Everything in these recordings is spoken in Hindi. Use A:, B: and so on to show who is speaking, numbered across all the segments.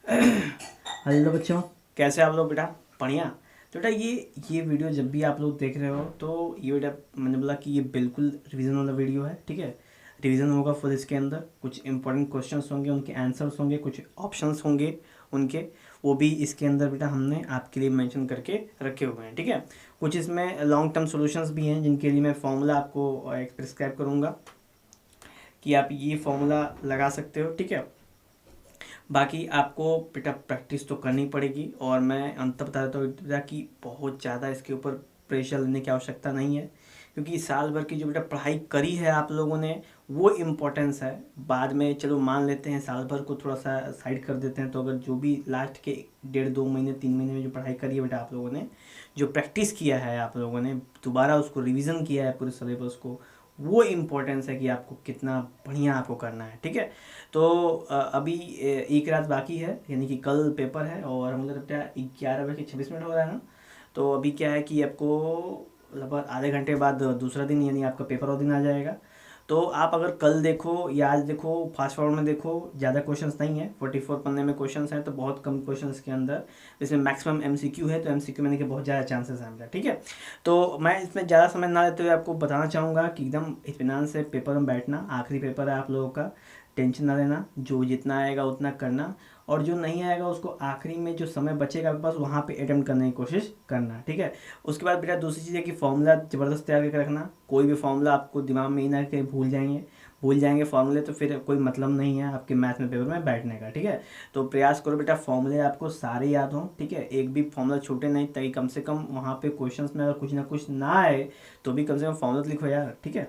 A: हेलो बच्चों, कैसे आप लोग बेटा? बढ़िया। तो बेटा ये वीडियो जब भी आप लोग देख रहे हो तो ये बेटा मैंने बोला कि ये बिल्कुल रिवीजन वाला वीडियो है, ठीक है। रिवीजन होगा फिर इसके अंदर कुछ इंपॉर्टेंट क्वेश्चंस होंगे, उनके आंसर्स होंगे, कुछ ऑप्शंस होंगे उनके, वो भी इसके अंदर बेटा हमने आपके लिए मेंशन करके रखे हुए हैं, ठीक है। कुछ इसमें लॉन्ग टर्म सॉल्यूशंस भी हैं जिनके लिए मैं फॉर्मूला आपको प्रिस्क्राइब करूँगा कि आप ये फॉर्मूला लगा सकते हो, ठीक है। बाकी आपको बेटा प्रैक्टिस तो करनी पड़ेगी और मैं अंत बता देता हूँ बेटा कि बहुत ज़्यादा इसके ऊपर प्रेशर लेने की आवश्यकता नहीं है, क्योंकि साल भर की जो बेटा पढ़ाई करी है आप लोगों ने वो इम्पोर्टेंस है। बाद में चलो मान लेते हैं साल भर को थोड़ा सा साइड कर देते हैं, तो अगर जो भी लास्ट के 1.5 2 महीने 3 महीने में जो पढ़ाई करी है बेटा आप लोगों ने, जो प्रैक्टिस किया है आप लोगों ने, दोबारा उसको रिविज़न किया है पूरे सिलेबस को, वो इम्पोर्टेंस है कि आपको कितना बढ़िया आपको करना है, ठीक है। तो अभी एक रात बाकी है, यानी कि कल पेपर है और हम लोग 11 बज के 26 मिनट हो रहा है ना। तो अभी क्या है कि आपको लगभग आधे घंटे बाद दूसरा दिन यानी आपका पेपर और दिन आ जाएगा। तो आप अगर कल देखो या आज देखो, फास्ट फॉरवर्ड में देखो, ज़्यादा क्वेश्चंस नहीं है, 44 पन्ने में क्वेश्चंस हैं, तो बहुत कम क्वेश्चंस के अंदर इसमें मैक्सिमम एमसीक्यू है, तो एमसीक्यू में देखिए बहुत ज़्यादा चांसेस हैं मेरा, ठीक है। तो मैं इसमें ज़्यादा समय ना लेते हुए आपको बताना चाहूँगा कि एकदम इत्मीनान से पेपर में बैठना, आखिरी पेपर है आप लोगों का, टेंशन ना लेना, जो जितना आएगा उतना करना, और जो नहीं आएगा उसको आखिरी में जो समय बचेगा आपके पास वहाँ पे अटेम्प्ट करने की कोशिश करना, ठीक है। उसके बाद बेटा दूसरी चीज़ है कि फॉर्मूला ज़बरदस्त तैयार करके रखना, कोई भी फॉर्मूला आपको दिमाग में ही ना कहीं भूल जाएंगे फॉर्मूले, तो फिर कोई मतलब नहीं है आपके मैथ में पेपर में बैठने का, ठीक है। तो प्रयास करो बेटा फॉर्मूले आपको सारे याद हों, ठीक है, एक भी फॉर्मूला छूटे नहीं, ताकि कम से कम वहाँ पे क्वेश्चंस में अगर कुछ ना कुछ ना आए तो भी कम से कम फॉर्मूला तो लिखो यार, ठीक है।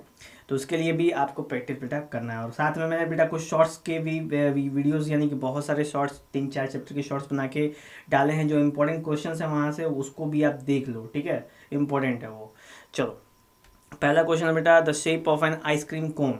A: तो उसके लिए भी आपको प्रैक्टिस बेटा करना है, और साथ में मैंने बेटा कुछ शॉर्ट्स के भी वीडियोस, यानी कि बहुत सारे शॉर्ट्स 3 4 चैप्टर के शॉर्ट्स बना के डाले हैं, जो इंपॉर्टेंट क्वेश्चन है वहाँ से उसको भी आप देख लो, ठीक है, इंपॉर्टेंट है वो। चलो, पहला क्वेश्चन है बेटा, the shape of an ice cream cone,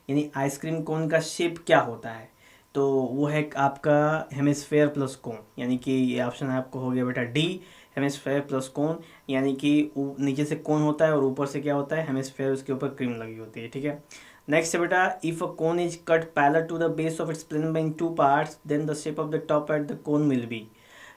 A: यानी आइसक्रीम कोन का शेप क्या होता है। तो वो है आपका हेमिस्फेयर प्लस कोन, यानी कि ये ऑप्शन है आपको हो गया बेटा डी, हेमिस्फेयर प्लस कोन, यानी कि नीचे से कोन होता है और ऊपर से क्या होता है, हेमिस्फेयर, उसके ऊपर क्रीम लगी होती है, ठीक है। नेक्स्ट है बेटा, if a cone is cut parallel to the base of its plane by in 2 parts then the shape of the top at the cone will be,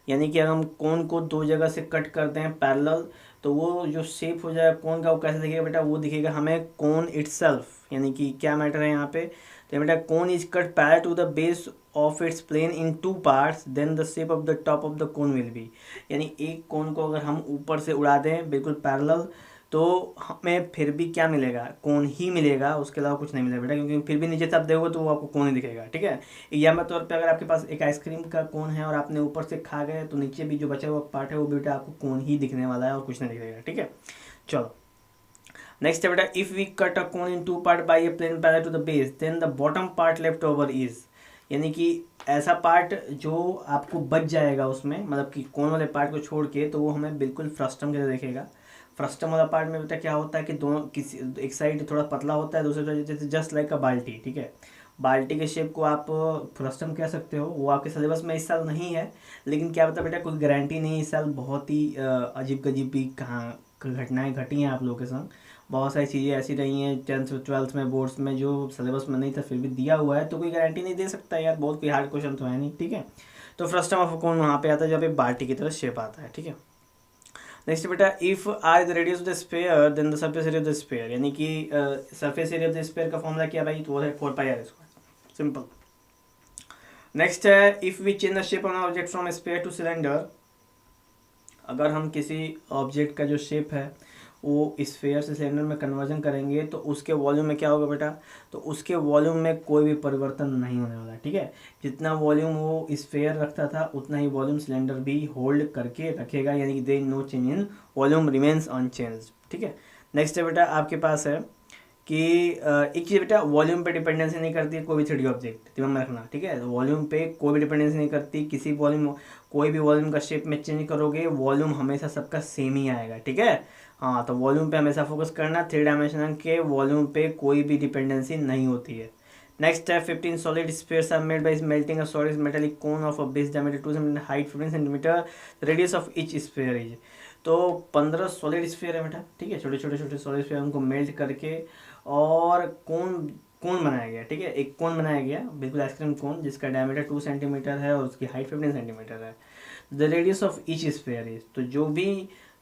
A: यानी कि अगर हम कोन को 2 जगह से कट करते हैं पैरेलल, तो वो जो शेप हो जाएगा कोन का वो कैसे दिखेगा बेटा, वो दिखेगा हमें कोन इटसेल्फ, यानी कि क्या मैटर है यहाँ पे, तो बेटा cone is cut parallel to the base of its plane in 2 parts then the shape of the top of the cone will be, यानी एक कोन को अगर हम ऊपर से उड़ा दें बिल्कुल पैरेलल, तो हमें फिर भी क्या मिलेगा, कोन ही मिलेगा, उसके अलावा कुछ नहीं मिलेगा बेटा, क्योंकि फिर भी नीचे से आप देखोगे तो वो आपको कोन ही दिखेगा, ठीक है। एग्जाम्पल तौर पे अगर आपके पास एक आइसक्रीम का कोन है और आपने ऊपर से खा गए, तो नीचे भी जो बचा हुआ पार्ट है वो बेटा आपको कोन ही दिखने वाला है और कुछ नहीं दिखेगा, ठीक है। चलो, नेक्स्ट है बेटा, if we cut a cone in 2 part by a plane parallel to the base then the bottom part left over is, यानी कि ऐसा पार्ट जो आपको बच जाएगा उसमें, मतलब कि कोन वाले पार्ट को छोड़ के, तो वो हमें बिल्कुल फ्रस्टम के दिखेगा। फ्रस्टम वाला पार्ट में बेटा क्या होता है कि दोनों किसी एक साइड थोड़ा पतला होता है, दूसरी साइड जैसे जस्ट लाइक अ बाल्टी, ठीक है। बाल्टी के शेप को आप फ्रस्टम कह सकते हो, वो आपके सिलेबस में इस साल नहीं है, लेकिन क्या पता बेटा, कोई गारंटी नहीं, इस साल बहुत ही अजीब गजीब भी कहाँ घटनाएं घटी हैं आप लोगों के संग, बहुत सारी चीज़ें ऐसी रही हैं 10th 12th में बोर्ड्स में जो सिलेबस में नहीं था फिर भी दिया हुआ है, तो कोई गारंटी नहीं दे सकता यार, बहुत कोई हार्ड क्वेश्चन तो है नहीं, ठीक है। तो फ्रस्टम ऑफ कौन वहाँ पे आता है जब एक बाल्टी की तरह शेप आता है, ठीक है। नेक्स्ट बेटा, if R the radius of the sphere then the surface area of the sphere, यानी कि surface area of the sphere का फॉर्मूला क्या भाई, तो वो है 4πr², सिंपल। नेक्स्ट है, if we change the shape of an object from sphere to cylinder, अगर हम किसी ऑब्जेक्ट का जो शेप है वो स्फीयर से सिलेंडर में कन्वर्जन करेंगे, तो उसके वॉल्यूम में क्या होगा बेटा, तो उसके वॉल्यूम में कोई भी परिवर्तन नहीं होने वाला, ठीक है। जितना वॉल्यूम वो स्फीयर रखता था उतना ही वॉल्यूम सिलेंडर भी होल्ड करके रखेगा, यानी कि there no change in volume remains unchanged, ठीक है। नेक्स्ट है बेटा, आपके पास है कि एक चीज़ बेटा, वॉल्यूम पे डिपेंडेंसी नहीं करती कोई भी 3D ऑब्जेक्ट, दिमाग में रखना, ठीक है। वॉल्यूम पे कोई भी डिपेंडेंसी नहीं करती, किसी वॉल्यूम, कोई भी वॉल्यूम का शेप में चेंज करोगे वॉल्यूम हमेशा सबका सेम ही आएगा, ठीक है। हाँ, तो वॉल्यूम पे हमेशा फोकस करना, 3 डायमेंशनल के वॉल्यूम पे कोई भी डिपेंडेंसी नहीं होती है। नेक्स्ट है, 15 solid spheres are made by melting a solid metallic cone of a base diameter 2 centimetre, height 15 centimetre, radius of each sphere is, तो 15 सॉलिड स्फीयर है बेटा, ठीक है, छोटे छोटे छोटे सॉलिड स्फीयर, उनको मेल्ट करके और कोन कोन बनाया गया, ठीक है, एक कोन बनाया गया, बिल्कुल आइसक्रीम कोन, जिसका डायमीटर 2 सेंटीमीटर है और उसकी हाइट 15 सेंटीमीटर है। The radius of each sphere is, तो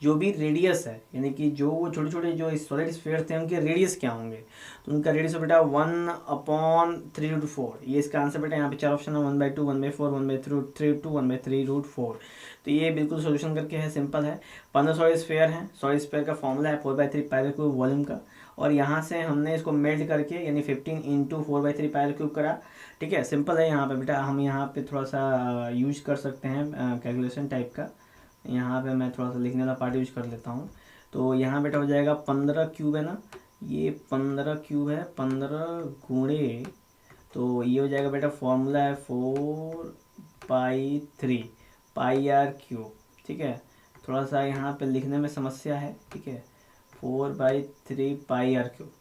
A: जो भी रेडियस है, यानी कि जो वो छोटे छोटे जो सॉलिड स्फीयर थे उनके रेडियस क्या होंगे, तो उनका रेडियस है बेटा 1/3√4। ये इसका आंसर बेटा, यहाँ पे 4 ऑप्शन है, 1/2, 1/4, 1/3√2, 1/3√4। तो ये बिल्कुल सोल्यूशन करके है, सिंपल है। 15 सॉलिड स्फीयर है, सॉलिड स्फीयर का फॉर्मूला है 4/3 पाई क्यूब वॉल्यूम का, और यहाँ से हमने इसको मेल्ट करके यानी 15 × 4/3 पाई क्यूब करा, ठीक है। सिंपल है। यहाँ पे बेटा हम यहाँ पे थोड़ा सा यूज कर सकते हैं कैलकुलेशन टाइप का, यहाँ पे मैं थोड़ा सा लिखने वाला पार्ट यूज कर लेता हूँ। तो यहाँ बेटा हो जाएगा 15 क्यूब है ना, ये 15 क्यूब है, 15 गुणे, तो ये हो जाएगा बेटा, फॉर्मूला है 4/3 पाई आर क्यूब, ठीक है। थोड़ा सा यहाँ पे लिखने में समस्या है, ठीक है, 4/3 पाई आर क्यूब,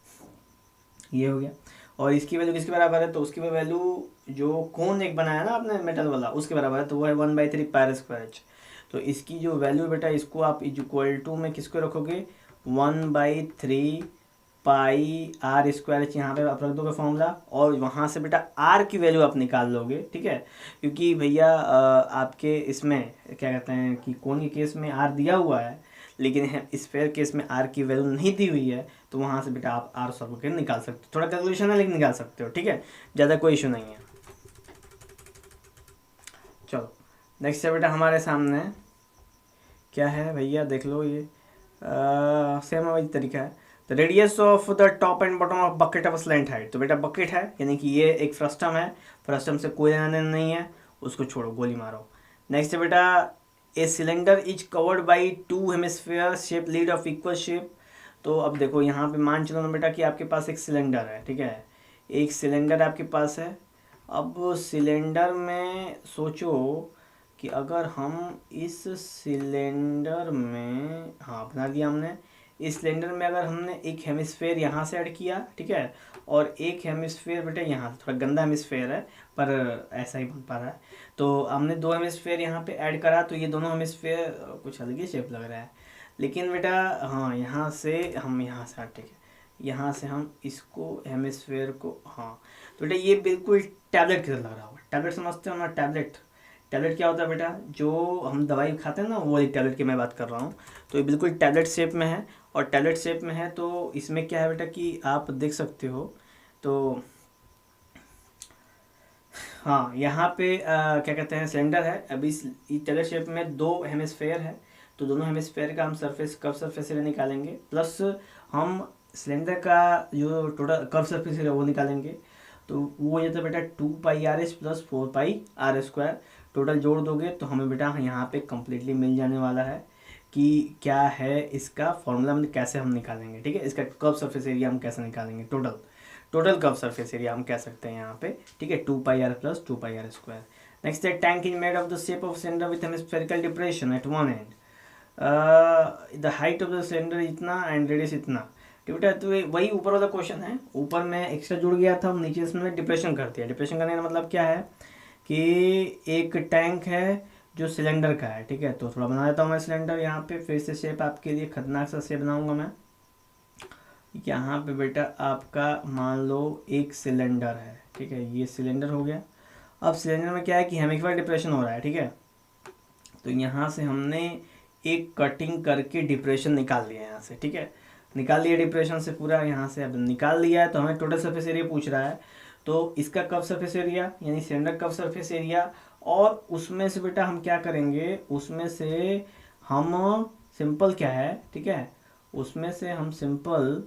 A: ये हो गया। और इसकी वैल्यू किसके बराबर है, तो उसकी वैल्यू जो कोन एक बनाया ना आपने मेटल वाला, उसके बराबर है, तो वो है 1/3 पाई स्क्वायर। तो इसकी जो वैल्यू बेटा, इसको आप इक्वल टू में किसको रखोगे, 1/3 पाई आर स्क्वायर, यहाँ पे आप रख दोगे फॉर्मूला, और वहाँ से बेटा आर की वैल्यू आप निकाल लोगे, ठीक है। क्योंकि भैया आपके इसमें क्या कहते हैं कि कोन के केस में आर दिया हुआ है, लेकिन स्फीयर केस में आर की वैल्यू नहीं दी हुई है, तो वहाँ से बेटा आप आर सॉल्व करके निकाल सकते हो। थोड़ा कैलकुलेशन है लेकिन निकाल सकते हो, ठीक है, ज़्यादा कोई इशू नहीं है। चलो नेक्स्ट है बेटा हमारे सामने क्या है भैया, देख लो, ये सेम वही तरीका है। The radius of the top and bottom of bucket of slant height, तो बेटा बकेट है, यानी कि ये एक फ्रस्टम है, फ्रस्टम से कोई लेना देना नहीं है, उसको छोड़ो, गोली मारो। नेक्स्ट है बेटा, a cylinder is covered by 2 hemisphere shape lead of equal shape. तो अब देखो यहाँ पे मान चलो ना बेटा कि आपके पास एक सिलेंडर है, ठीक है, एक सिलेंडर आपके पास है। अब सिलेंडर में सोचो कि अगर हम इस सिलेंडर में, हाँ बना दिया हमने, इस सिलेंडर में अगर हमने एक हेमिस्फीयर यहाँ से ऐड किया, ठीक है, और एक हेमिस्फीयर बेटा यहाँ से, थोड़ा गंदा हेमिस्फीयर है पर ऐसा ही बन पा रहा है, तो हमने 2 हेमिस्फीयर यहाँ पे ऐड करा, तो ये दोनों हेमिस्फीयर कुछ अलग ही शेप लग रहा है, लेकिन बेटा हाँ यहाँ से हम यहाँ से, ठीक है, यहाँ से हम इसको हेमिस्फीयर को, हाँ तो बेटा ये बिल्कुल टैबलेट की तरह लग रहा होगा। टैबलेट समझते हो ना, टैबलेट, टैबलेट क्या होता है बेटा, जो हम दवाई खाते हैं ना, वो एक टैबलेट की मैं बात कर रहा हूँ। तो ये बिल्कुल टैबलेट शेप में है, और टैबलेट शेप में है तो इसमें क्या है बेटा कि आप देख सकते हो, तो हाँ यहाँ पे क्या कहते हैं, सिलेंडर है, अभी इस टैबलेट शेप में 2 हेमिस्फीयर है, तो दोनों हेमिस्फीयर का हम सरफेस कर्व सरफेस एरिया निकालेंगे, प्लस हम सिलेंडर का जो टोटल कर्व सरफेस एरिया वो निकालेंगे। तो वो हो जाता है बेटा 2πrs + 4πr², टोटल जोड़ दोगे तो हमें बेटा यहाँ पे कम्प्लीटली मिल जाने वाला है कि क्या है इसका फॉर्मूला, में कैसे हम निकालेंगे, ठीक है, इसका कर्व सरफेस एरिया हम कैसे निकालेंगे, टोटल कर्व सरफेस एरिया हम कह सकते हैं यहाँ पे, ठीक है, 2πr + 2πr²। नेक्स्ट है, tank is made of the shape of cylinder with hemispherical depression at one end, the height of the cylinder इतना एंड रेडियस इतना, ठीक है। तो वही ऊपर वाला क्वेश्चन है, ऊपर में एक्स्ट्रा जुड़ गया था, नीचे इसमें डिप्रेशन कर दिया। डिप्रेशन करने का मतलब क्या है कि एक टैंक है जो सिलेंडर का है, ठीक है, तो थोड़ा बना देता हूँ मैं सिलेंडर यहाँ पे, फिर से शेप आपके लिए खतरनाक सा शेप बनाऊंगा मैं। यहाँ पे बेटा आपका मान लो एक सिलेंडर है, ठीक है, ये सिलेंडर हो गया। अब सिलेंडर में क्या है कि हेमिस्फीयर डिप्रेशन हो रहा है, ठीक है, तो यहाँ से हमने एक कटिंग करके डिप्रेशन निकाल लिया यहाँ से, ठीक है, निकाल लिया डिप्रेशन से पूरा, यहाँ से अब निकाल लिया है, तो हमें टोटल सरफेस एरिया पूछ रहा है, तो इसका कर्व सरफेस एरिया यानी सिलेंडर कर्व सरफेस एरिया, और उसमें से बेटा हम क्या करेंगे, उसमें से हम सिंपल क्या है, ठीक है, उसमें से हम सिंपल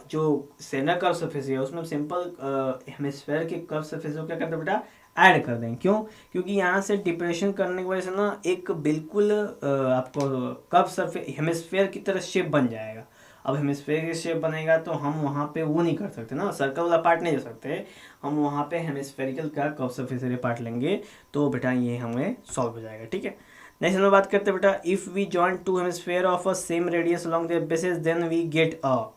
A: जो सिलेंडर कर्व सरफेस एरिया उसमें सिंपल हेमिस्फीयर के कर्व सरफेस को क्या करते हैं बेटा, ऐड कर देंगे। क्यों, क्योंकि यहाँ से डिप्रेशन करने की वजह से ना एक बिल्कुल आपको कर्व सरफेस हेमिस्फीयर की तरह शेप बन जाएगा। अब हेमिस्फीयर की शेप बनेगा तो हम वहाँ पे वो नहीं कर सकते ना, सर्कल वाला पार्ट नहीं ले सकते, हम वहाँ पे हेमिस्फेरिकल का कर्व सरफेस एरिया पार्ट लेंगे, तो बेटा ये हमें सॉल्व हो जाएगा, ठीक है। नेक्स्ट हम बात करते हैं बेटा, if we join 2 hemisphere of a same radius along their basis then we get a,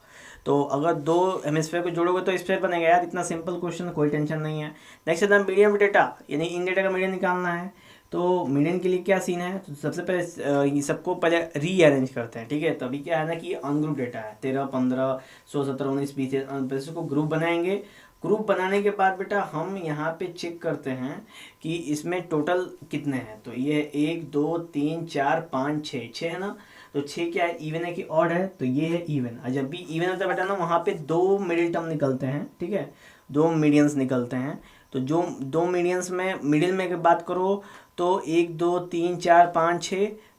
A: तो अगर दो हेमिस्फीयर को जोड़ोगे तो स्फीयर बनेगा यार, इतना सिंपल क्वेश्चन, कोई टेंशन नहीं है। नेक्स्ट है मीडियन डेटा, यानी इन डेटा का मीडियन निकालना है। तो मीडियन के लिए क्या सीन है, तो सबसे पहले ये सबको पहले रीअरेंज करते हैं, ठीक है। तो अभी क्या है ना कि अनग्रुप डेटा है 13, 15, 16, 17, 19, 20 को ग्रुप बनाएंगे। ग्रुप बनाने के बाद बेटा हम यहाँ पे चेक करते हैं कि इसमें टोटल कितने हैं। तो ये 1 2 3 4 5 6 है ना। तो 6 क्या है, इवन है कि ऑड है, तो ये है इवन। और जब भी इवन होता है बेटा ना, वहाँ पे दो मिडिल टर्म निकलते हैं, ठीक है, दो मीडियंस निकलते हैं। तो जो दो मीडियंस में मिडिल में अगर बात करो तो 1 2 3 4 5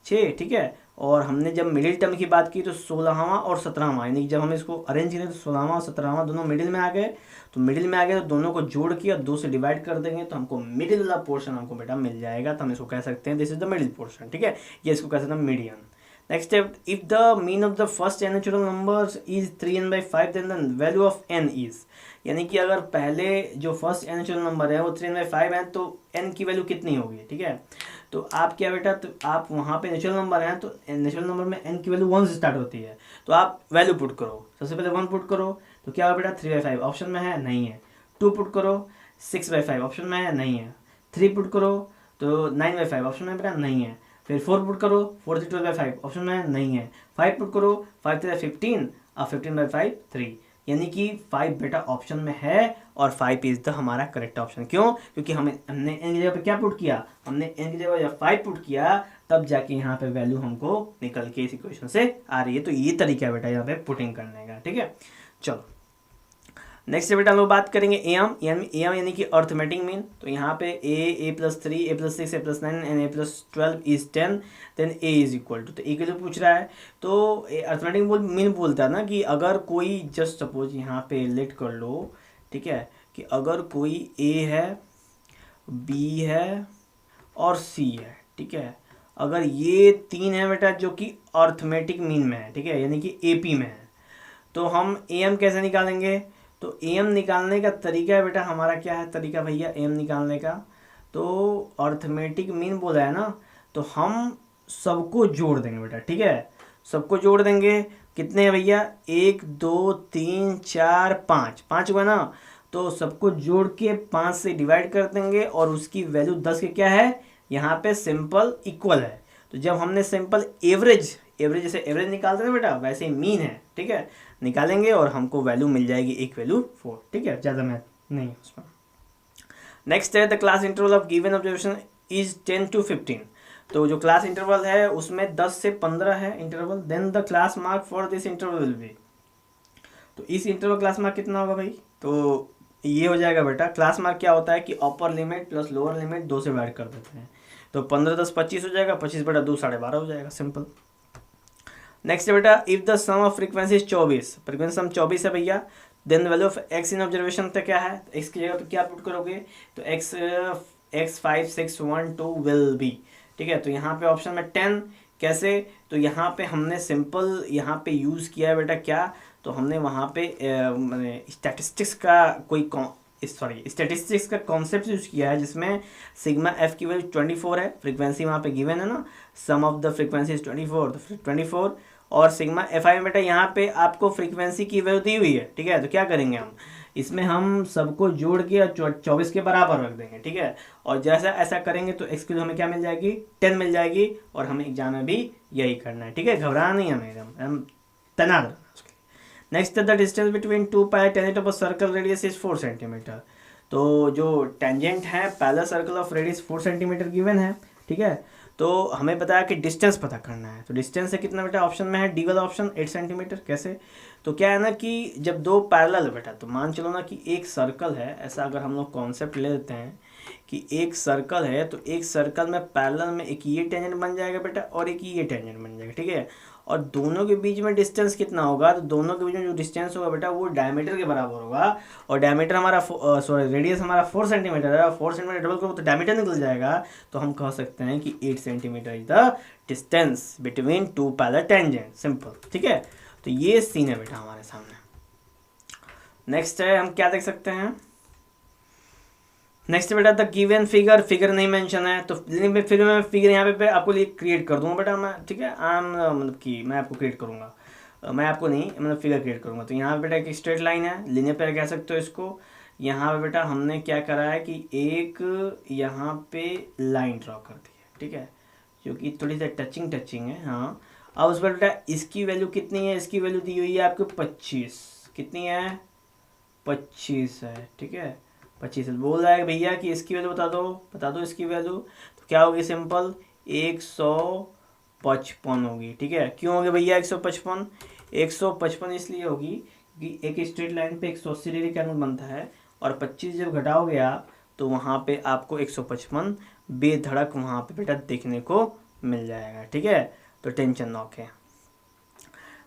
A: 6, ठीक है। और हमने जब मिडिल टर्म की बात की तो 16वां और 17वां, यानी जब हम इसको अरेंज करें तो 16वां और 17वां दोनों मिडिल में आ गए। तो मिडिल में आ गए तो दोनों को जोड़ के और 2 से डिवाइड कर देंगे तो हमको मिडिल वाला पोर्शन हमको बेटा मिल जाएगा। तो हम इसको कह सकते हैं this is the middle portion, ठीक है। ये इसको कह सकते हैं मीडियन। नेक्स्ट है, if the mean of the first n natural numbers is 3n/5 then the value of n is, यानी कि अगर पहले जो फर्स्ट n नेचुरल नंबर है वो 3n/5 है तो n की वैल्यू कितनी होगी, ठीक है। तो आप क्या बेटा, तो आप वहाँ पे नेचुरल नंबर हैं तो नेचुरल नंबर में n की वैल्यू 1 से स्टार्ट होती है। तो आप वैल्यू पुट करो, सबसे पहले 1 पुट करो तो क्या होगा बेटा 3/5 ऑप्शन में है, नहीं है। 2 पुट करो 6/5 ऑप्शन में है, नहीं है। 3 पुट करो तो 9/5 ऑप्शन में बेटा नहीं है। फिर 4 पुट करो 4 3 12/5 ऑप्शन में नहीं है। 5 पुट करो 5 3 15 और 15/5 3, यानी कि 5 बेटा ऑप्शन में है और 5 इज द हमारा करेक्ट ऑप्शन। क्यों, क्योंकि हमने n की जगह पे क्या पुट किया, हमने n की जगह जब 5 पुट किया तब जाके यहाँ पे वैल्यू हमको निकल के इस इक्वेशन से आ रही है। तो ये तरीका है बेटा यहाँ पे पुटिंग करने का, ठीक है। चलो नेक्स्ट बेटा हम लोग बात करेंगे एम यानी कि अर्थमेटिक मीन। तो यहाँ पे a+3 a+6 a+9 and a+12 is 10 then a is equal to, तो a के लिए पूछ रहा है। तो अर्थमेटिक मीन बोलता है ना कि अगर कोई जस्ट सपोज यहाँ पे लेट कर लो, ठीक है, कि अगर कोई a है b है और c है, ठीक है, अगर ये 3 है बेटा जो कि अर्थमेटिक मीन में है, ठीक है, यानी कि AP में है, तो हम am कैसे निकालेंगे। तो am निकालने का तरीका है बेटा हमारा, क्या है तरीका भैया am निकालने का, तो अर्थमेटिक मीन बोला है ना, तो हम सबको जोड़ देंगे बेटा, ठीक है, सबको जोड़ देंगे। कितने हैं भैया, 1 2 3 4 5 हुआ ना, तो सबको जोड़ के 5 से डिवाइड कर देंगे और उसकी वैल्यू 10 के क्या है, यहाँ पे सिंपल इक्वल है। तो जब हमने सिंपल एवरेज जैसे एवरेज निकालते हैं बेटा वैसे ही मीन है, ठीक है, निकालेंगे और हमको वैल्यू मिल जाएगी, एक वैल्यू 4, ठीक है, ज़्यादा मैथ नहीं है उसमें। नेक्स्ट है the class interval of given observation is 10 to 15। तो जो क्लास इंटरवल है उसमें 10 से 15 है interval, then the class mark for this interval will be. तो इस इंटरवल क्लास मार्क कितना होगा भाई, तो ये हो जाएगा बेटा, क्लास मार्क क्या होता है कि upper limit plus lower limit 2 से डिवाइड कर देते हैं। तो 15 10 25 हो जाएगा, 25 बटा 2 12.5 हो जाएगा, सिंपल। नेक्स्ट है बेटा, if the sum of frequency is 24, frequency sum 24 है भैया, then value of x in observation तो क्या है, एक्स की जगह पे क्या पुट करोगे, तो x 5 6 1 2 विल बी, ठीक है। तो यहाँ पे ऑप्शन में 10 कैसे, तो यहाँ पे हमने सिंपल यहाँ पे यूज़ किया है बेटा क्या, तो हमने वहाँ पे स्टैटिस्टिक्स का कॉन्सेप्ट यूज़ किया है, जिसमें सिग्मा एफ की वैल्यू 24 है, फ्रीक्वेंसी वहाँ पे गिवन है ना, सम ऑफ द फ्रीक्वेंसी इज 24, तो 24 और सिग्मा एफ आई में बेटा यहाँ पे आपको फ्रीक्वेंसी की वैल्यू दी हुई है, ठीक है। तो क्या करेंगे हम, इसमें हम सबको जोड़ के 24 के बराबर रख देंगे, ठीक है। और जैसा ऐसा करेंगे तो एक्स की हमें क्या मिल जाएगी, 10 मिल जाएगी, और हमें एग्जाम में भी यही करना है, ठीक है, घबराना नहीं हमें, हम तैनात रहना। Next the distance between 2 parallel tangent of a circle radius is 4 centimetre. तो जो टेंजेंट है parallel circle of radius 4 centimetre given है, ठीक है। तो हमें बताया कि डिस्टेंस पता करना है, तो डिस्टेंस है कितना बेटा, ऑप्शन में है डी वाला ऑप्शन 8 सेंटीमीटर। कैसे, तो क्या है ना कि जब दो पैरेलल है बेटा, तो मान चलो ना कि एक सर्कल है, ऐसा अगर हम लोग कॉन्सेप्ट ले लेते हैं कि एक सर्कल है, तो एक सर्कल में पैरेलल में एक ये टेंजेंट बन जाएगा बेटा और एक ये टेंजेंट बन जाएगा, ठीक है। और दोनों के बीच में डिस्टेंस कितना होगा, तो दोनों के बीच में जो डिस्टेंस होगा बेटा वो डायमीटर के बराबर होगा, और डायमीटर हमारा रेडियस हमारा 4 सेंटीमीटर है, और 4 सेंटीमीटर डबल करो तो डायमीटर निकल जाएगा। तो हम कह सकते हैं कि 8 centimetre is the distance between 2 parallel tangent, simple, ठीक है। तो ये सीन है बेटा हमारे सामने। नेक्स्ट है, हम क्या देख सकते हैं, नेक्स्ट बेटा द गिवन फिगर नहीं मेंशन है, तो फिर मैं फिगर यहाँ पे आपको लिए क्रिएट कर दूंगा बेटा मैं, ठीक है, मतलब कि मैं आपको क्रिएट करूंगा। मैं आपको नहीं मतलब फिगर क्रिएट करूँगा। तो यहाँ पे बेटा एक स्ट्रेट लाइन है, लीनियर पेयर कह सकते हो इसको। यहाँ पे बेटा हमने क्या करा है कि एक यहाँ पे लाइन ड्रॉ कर दी है, ठीक है, जो कि थोड़ी सी टचिंग है। हाँ, अब उस पर बेटा इसकी वैल्यू कितनी है, इसकी वैल्यू दी हुई है आपको 25, कितनी है 25 है, ठीक है 25 है। बोल रहा है भैया कि इसकी वैल्यू बता दो इसकी वैल्यू। तो क्या होगी, सिंपल 155 होगी, ठीक है। क्यों होगी भैया 155? 155 इसलिए होगी कि एक स्ट्रेट लाइन पे 180 डिग्री का एंगल बनता है, और 25 जब घटाओगे आप तो वहाँ पे आपको 155 बेधड़क वहाँ पे बेटा देखने को मिल जाएगा, ठीक है। तो टेंशन नॉक है।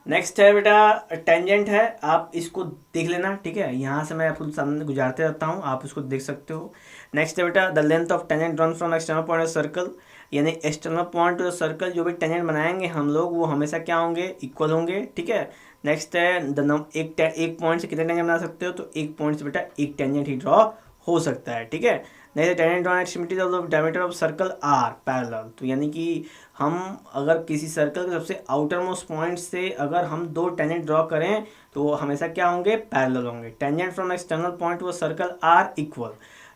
A: नेक्स्ट है बेटा टेंजेंट है, आप इसको देख लेना, ठीक है। यहाँ से मैं आपको सामने गुजारते रहता हूँ, आप इसको देख सकते हो। नेक्स्ट है बेटा the length of tangent run from external point of circle, यानी external point to the circle जो भी टेंजेंट बनाएंगे हम लोग वो हमेशा क्या होंगे, इक्वल होंगे, ठीक है। नेक्स्ट है एक पॉइंट से कितने टेंजेंट बना सकते हो, तो एक पॉइंट से बेटा एक टेंजेंट ही ड्रॉ हो सकता है, ठीक है। Next tangent draw extremity of diameter of circle are parallel, तो यानी कि हम अगर किसी सर्कल के सबसे आउटर मोस्ट पॉइंट से अगर हम दो टेंजेंट ड्रॉ करें तो वो हमेशा क्या होंगे, पैरेलल होंगे। Tangent from external point to a circle are equal,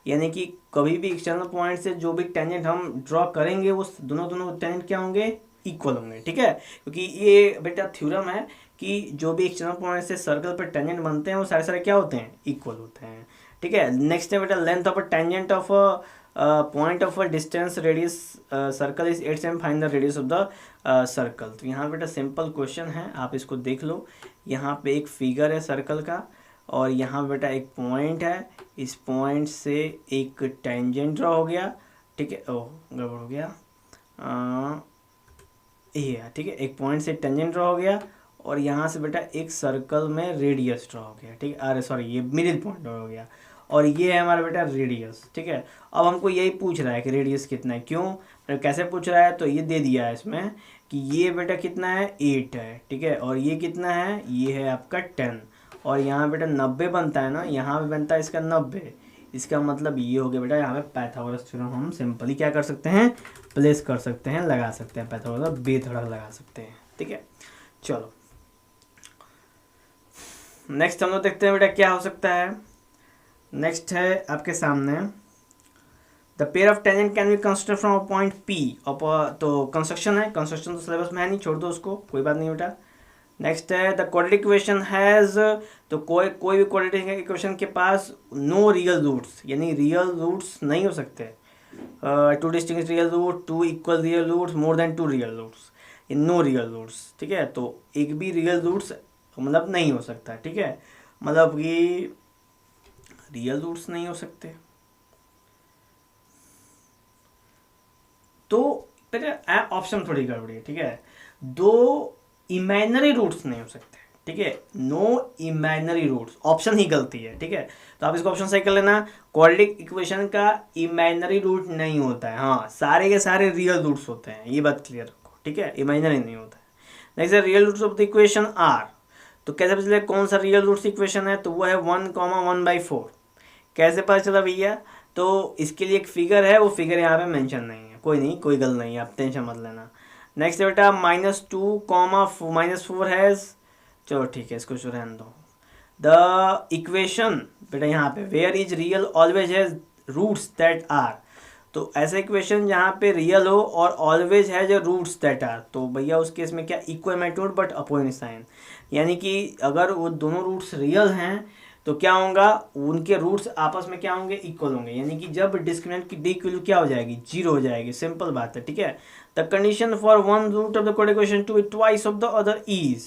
A: यानी कि कभी भी एक्सटर्नल पॉइंट से जो भी टेंजेंट हम ड्रॉ करेंगे वो दोनों टेंजेंट क्या होंगे, इक्वल होंगे, ठीक है। क्योंकि ये बेटा थ्योरम है कि जो भी एक्सटर्नल पॉइंट से सर्कल पर टेंजेंट बनते हैं वो सारे सारे क्या होते हैं, इक्वल होते हैं, ठीक है। नेक्स्ट है बेटा length of a tangent of point of a distance radius circle is 8 semi, find the radius of the circle. तो यहाँ बेटा सिंपल क्वेश्चन है, आप इसको देख लो। यहाँ पे एक फिगर है सर्कल का, और यहाँ बेटा एक पॉइंट है, इस पॉइंट से एक टेंजेंट ड्रॉ हो गया, ठीक है। ओह गड़बड़ हो गया, ये ठीक है, एक पॉइंट से टेंजेंट ड्रॉ हो गया, और यहाँ से बेटा एक सर्कल में रेडियस ड्रॉ हो गया, ठीक है। अरे सॉरी, ये मिडिल पॉइंट ड्रॉ हो गया, और ये है हमारा बेटा रेडियस, ठीक है। अब हमको यही पूछ रहा है कि रेडियस कितना है, क्यों कैसे पूछ रहा है, तो ये दे दिया है इसमें कि ये बेटा कितना है 8 है, ठीक है, और ये कितना है, ये है आपका 10, और यहाँ बेटा 90 बनता है ना, यहाँ पे बनता है इसका 90, इसका मतलब ये हो गया बेटा यहाँ पे पाइथागोरस थ्योरम हम सिंपली क्या कर सकते हैं, प्लेस कर सकते हैं, लगा सकते हैं, पाइथागोरस बेधड़क लगा सकते हैं, ठीक है। चलो नेक्स्ट हम लोग देखते हैं बेटा क्या हो सकता है। नेक्स्ट है आपके सामने the pair of tangent can be consider from a point P, तो कंस्ट्रक्शन है, कंस्ट्रक्शन तो सिलेबस में है नहीं, छोड़ दो उसको, कोई बात नहीं बेटा। नेक्स्ट है द क्वाड्रेटिक इक्वेशन हैज़, तो कोई भी क्वाड्रेटिक इक्वेशन के पास नो रियल रूट्स, यानी रियल रूट्स नहीं हो सकते, two distinct real root, two equal real roots, more than two real roots, no real roots, ठीक है। तो एक भी रियल रूट्स मतलब नहीं हो सकता, ठीक है, मतलब कि रियल रूट्स नहीं हो सकते। तो ऑप्शन थोड़ी गड़बड़ी है, ठीक है। दो इमेजिनरी रूट्स नहीं हो सकते, ठीक है, नो इमेजिनरी रूट्स, ऑप्शन ही गलती है, ठीक है। तो आप इसको ऑप्शन सही कर लेना, क्वाड्रेटिक इक्वेशन का इमेजिनरी रूट नहीं होता है, हाँ सारे के सारे रियल रूट्स होते हैं, ये बात क्लियर रखो, ठीक है, इमेजिनरी नहीं होता है। नेक्स्ट है real roots of the equation are, तो कैसे पता चले कौन सा रियल रूट्स इक्वेशन है, तो वो है 1,1/4। कैसे पता चला भैया, तो इसके लिए एक फिगर है, वो फिगर यहाँ पे मेंशन नहीं है, कोई नहीं, कोई गल नहीं है, आप टेंशन मत लेना। नेक्स्ट बेटा -2,-4 है, चलो ठीक है, इसको रहने दो। द इक्वेशन बेटा यहाँ पे where is real always has roots that are, तो ऐसा इक्वेशन जहाँ पे रियल हो और ऑलवेज है जो रूट्स दैट आर, तो भैया उस केस में क्या equal magnitude but opposite sign, यानी कि अगर वो दोनों रूट्स रियल हैं तो क्या होगा, उनके रूट्स आपस में क्या होंगे, इक्वल होंगे, यानी कि जब डिस्क्रिमिनेंट की डी वैल्यू क्या हो जाएगी, 0 हो जाएगी, सिंपल बात है, ठीक है। The condition for one root of the quadratic equation to be twice of the other is,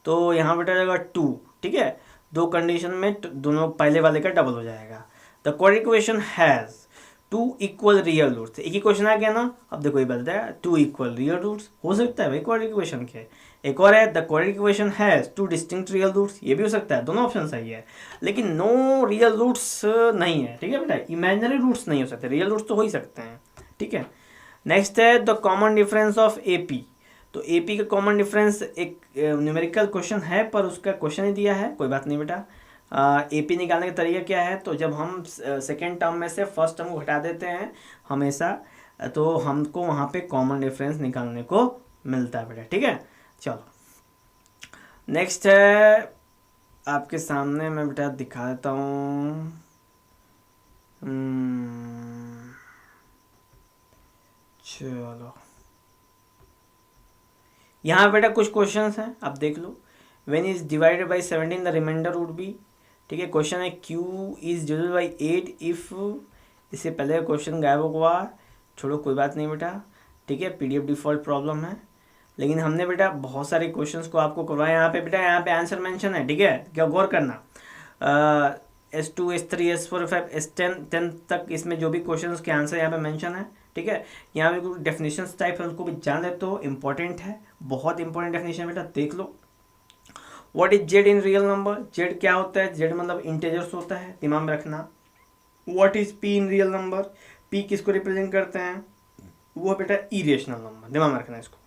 A: तो यहाँ बेटा जाएगा 2, ठीक है, दो कंडीशन में दोनों पहले वाले का डबल हो जाएगा। The quadratic equation has 2 equal real roots, एक ही क्वेश्चन आ गया ना, अब देखो ये बता है 2 इक्वल रियल रूट्स हो सकता है भाई क्वाड्रेटिक इक्वेशन के। एक और है the quadratic equation has 2 distinct real roots, ये भी हो सकता है, दोनों ऑप्शन सही है, लेकिन नो रियल रूट्स नहीं है, ठीक है बेटा, इमेजिनरी रूट्स नहीं हो सकते, रियल रूट्स तो हो ही सकते हैं, ठीक है। नेक्स्ट है the common difference of AP, तो एपी का कॉमन डिफरेंस एक न्यूमेरिकल क्वेश्चन है पर उसका क्वेश्चन ही दिया है, कोई बात नहीं बेटा। एपी निकालने का तरीका क्या है, तो जब हम सेकेंड टर्म में से फर्स्ट टर्म को हटा देते हैं हमेशा, तो हमको वहाँ पे कॉमन डिफरेंस निकालने को मिलता है बेटा, ठीक है। चलो नेक्स्ट है आपके सामने, मैं बेटा दिखा देता हूँ। चलो यहाँ बेटा कुछ क्वेश्चंस हैं, आप देख लो। When is divided by 17 the remainder would be. ठीक है, क्वेश्चन है Q is divided by 8 if, इससे पहले क्वेश्चन गायब हुआ, छोड़ो कोई बात नहीं बेटा। ठीक है, पीडीएफ डिफॉल्ट प्रॉब्लम है, लेकिन हमने बेटा बहुत सारे क्वेश्चंस को आपको करवाया। यहाँ पे बेटा, यहाँ पे आंसर मेंशन है। ठीक है, क्या गौर करना, S2 S3 S4 5 S10 10 तक इसमें जो भी क्वेश्चंस के आंसर यहाँ पे मेंशन है। ठीक है, यहाँ पे कुछ डेफिनेशंस टाइप है, उनको भी जान ले तो इम्पोर्टेंट है, बहुत इंपॉर्टेंट डेफिनेशन बेटा, देख लो। What is Z in real number, Z क्या होता है, जेड मतलब इंटेजर्स होता है, दिमाग में रखना। What is P in real number, P किसको रिप्रेजेंट करते हैं, वो बेटा इरेशनल नंबर, दिमाग में रखना इसको।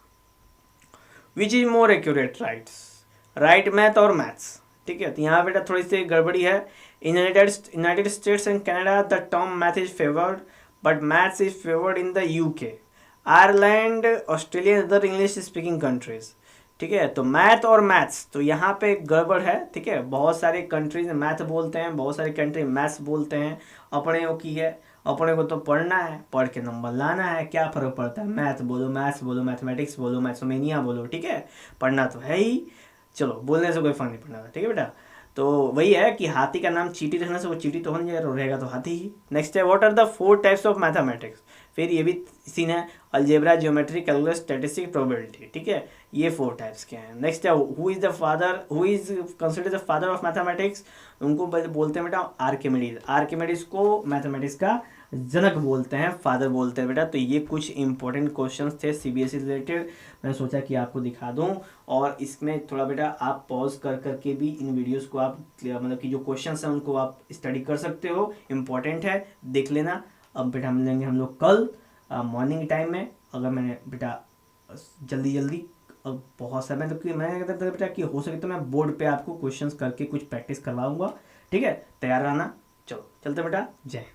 A: Which is more accurate, right math और मैथ्स। ठीक है, तो यहाँ बेटा थोड़ी सी गड़बड़ी है। In United states and Canada the term math is favoured, but maths is favoured in the UK, Ireland, Australia, other English speaking countries. ठीक है, तो मैथ और मैथ्स, तो यहाँ पे गड़बड़ है। ठीक है, बहुत सारे कंट्रीज मैथ बोलते हैं, बहुत सारे कंट्री मैथ्स बोलते हैं। अपने को की है, अपने को तो पढ़ना है, पढ़ के नंबर लाना है, क्या फर्क पड़ता है, मैथ बोलो, मैथ्स बोलो, मैथमेटिक्स बोलो, मैथ्सोमेनिया बोलो। ठीक है, पढ़ना तो है ही, चलो बोलने से कोई फर्क नहीं पड़ना। ठीक है बेटा, तो वही है कि हाथी का नाम चींटी रखने से वो चींटी तो नहीं रहेगा, तो हाथी ही। नेक्स्ट है what are the 4 types of mathematics, फिर ये भी सीन है, algebra, geometry, calculus, statistics, probability. ठीक है, ये 4 टाइप्स के हैं। नेक्स्ट है who is considered the father of mathematics, उनको बोलते हैं बेटा आर्किमिडीज, आर्किमिडीज को मैथमेटिक्स का जनक बोलते हैं, फादर बोलते हैं बेटा। तो ये कुछ इंपॉर्टेंट क्वेश्चंस थे सीबीएसई रिलेटेड, मैंने सोचा कि आपको दिखा दूं। और इसमें थोड़ा बेटा आप पॉज कर करके भी इन वीडियोस को आप मतलब कि जो क्वेश्चंस हैं उनको आप स्टडी कर सकते हो, इंपॉर्टेंट है, देख लेना। अब बेटा मिलेंगे हम लोग कल मॉर्निंग टाइम में। अगर मैंने बेटा जल्दी बहुत समय तो मैंने कहता था बेटा कि हो सके तो मैं बोर्ड पे आपको क्वेश्चंस करके कुछ प्रैक्टिस करवाऊंगा। ठीक है, तैयार रहना। चलो चलते बेटा, जय।